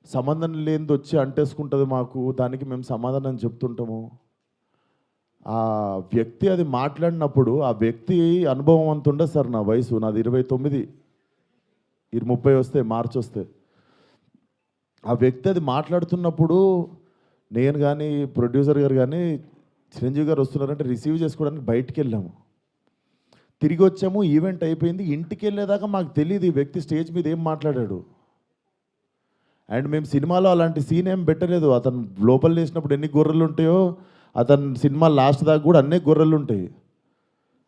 సంబంధం లేనిది వచ్చి అంటేసుకుంటుంది మాకు, దానికి మేము సమాధానం చెప్తుంటాము. ఆ వ్యక్తి అది మాట్లాడినప్పుడు ఆ వ్యక్తి అనుభవం అంత ఉండదు సార్. నా వయసు నాది 29, 30 వస్తే మార్చి వస్తే. ఆ వ్యక్తి అది మాట్లాడుతున్నప్పుడు నేను కానీ ప్రొడ్యూసర్ గారు కానీ చిరంజీవి గారు వస్తున్నారంటే రిసీవ్ చేసుకోవడానికి బయటికి వెళ్ళాము. తిరిగి వచ్చాము, ఈవెంట్ అయిపోయింది. ఇంటికి వెళ్ళేదాకా మాకు తెలియదు ఈ వ్యక్తి స్టేజ్ మీద ఏం మాట్లాడాడు. అండ్ మేము సినిమాలో అలాంటి సీన్ ఏం పెట్టలేదు. అతను లోపల వేసినప్పుడు ఎన్ని గొర్రెలు ఉంటాయో అతను సినిమా లాస్ట్ దాకా కూడా అన్నీ గొర్రెలు ఉంటాయి.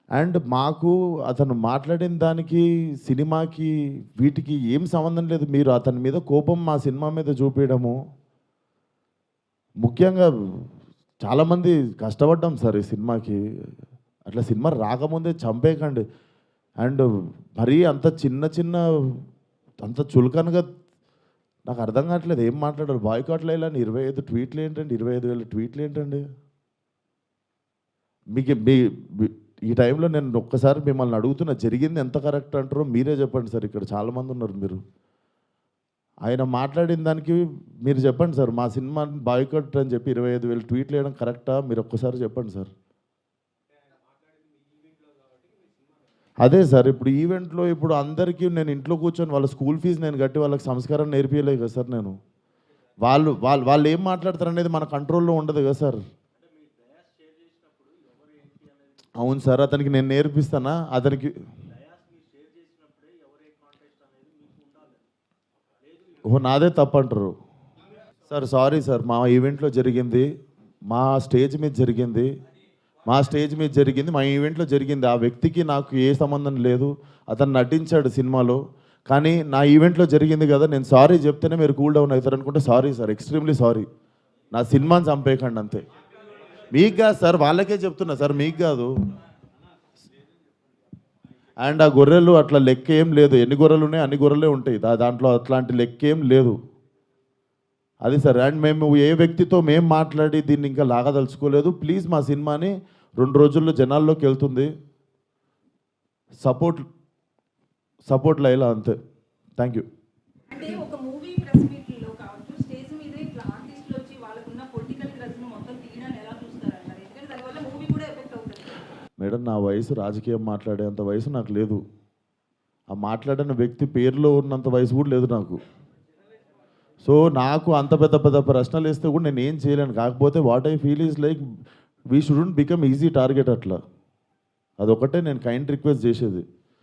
అండ్ మాకు అతను మాట్లాడిన దానికి సినిమాకి వీటికి ఏం సంబంధం లేదు. మీరు అతని మీద కోపం మా సినిమా మీద చూపించడము. ముఖ్యంగా చాలామంది కష్టపడ్డాం సార్ ఈ సినిమాకి. అట్లా సినిమా రాకముందే చంపేయకండి. అండ్ మరీ అంత చిన్న అంత చులకనగా నాకు అర్థం కావట్లేదు ఏం మాట్లాడారు. బాయ్కాట్లు వేయాలని 25 ట్వీట్లు ఏంటండి, 25,000 ట్వీట్లు ఏంటండి? మీకు ఈ టైంలో నేను ఒక్కసారి మిమ్మల్ని అడుగుతున్నా, జరిగింది ఎంత కరెక్ట్ అంటారో మీరే చెప్పండి సార్. ఇక్కడ చాలామంది ఉన్నారు. మీరు ఆయన మాట్లాడిన దానికి మీరు చెప్పండి సార్. మా సినిమా బాయ్కాట్ అని చెప్పి 25,000 ట్వీట్లు వేయడం కరెక్టా? మీరు ఒక్కసారి చెప్పండి సార్. అదే సార్, ఇప్పుడు ఈవెంట్లో ఇప్పుడు అందరికీ నేను ఇంట్లో కూర్చొని వాళ్ళ స్కూల్ ఫీజు నేను కట్టి వాళ్ళకి సంస్కారం నేర్పించలేదు కదా సార్. నేను వాళ్ళు ఏం మాట్లాడతారు అనేది మన కంట్రోల్లో ఉండదు కదా సార్. అవును సార్, అతనికి నేను నేర్పిస్తానా? అతనికి నాదే తప్పంటారు సార్. సారీ సార్, మా ఈవెంట్లో జరిగింది, మా స్టేజ్ మీద జరిగింది, మా ఈవెంట్లో జరిగింది. ఆ వ్యక్తికి నాకు ఏ సంబంధం లేదు. అతను నటించాడు సినిమాలో, కానీ నా ఈవెంట్లో జరిగింది కదా. నేను సారీ చెప్తేనే మీరు కూల్ డౌన్ అవుతారు అనుకుంటే సారీ సార్, ఎక్స్ట్రీమ్లీ సారీ. నా సినిమాని చంపేయకండి అంతే. మీకు కాదు సార్, వాళ్ళకే చెప్తున్నా సార్, మీకు కాదు. అండ్ ఆ గొర్రెలు అట్లా లెక్క ఏం లేదు. ఎన్ని గొర్రెలు ఉన్నాయి అన్ని గొర్రెలే ఉంటాయి. దాంట్లో అట్లాంటి లెక్క ఏం లేదు. అది సార్. అండ్ మేము ఏ వ్యక్తితో మేము మాట్లాడి దీన్ని ఇంకా లాగదలుచుకోలేదు. ప్లీజ్ మా సినిమాని 2 రోజుల్లో జనాల్లోకి వెళ్తుంది. సపోర్ట్లో ఇలా అంతే. Thank you. అంటే ఒక మూవీ ప్రెస్ మీట్లో కావచ్చు, స్టేజ్ మీద ఇట్లా ఆర్టిస్టులు వచ్చి వాళ్ళకున్న పొలిటికల్ గ్రజ్ను మొత్తం తీయడాన్ని ఎలా చూస్తారంటారు? ఎందుకంటే దానివల్ల మూవీ కూడా ఎఫెక్ట్ అవుతుంది. మేడం, నా వయసు రాజకీయం మాట్లాడేంత వయసు నాకు లేదు. ఆ మాట్లాడిన వ్యక్తి పేరులో ఉన్నంత వయసు కూడా లేదు నాకు. సో నాకు అంత పెద్ద ప్రశ్నలు వేస్తే కూడా నేను ఏం చేయలేను. కాకపోతే what I feel is like we shouldn't become easy target. అట్లా అదొకటే నేను కైండ్ రిక్వెస్ట్ చేసేది.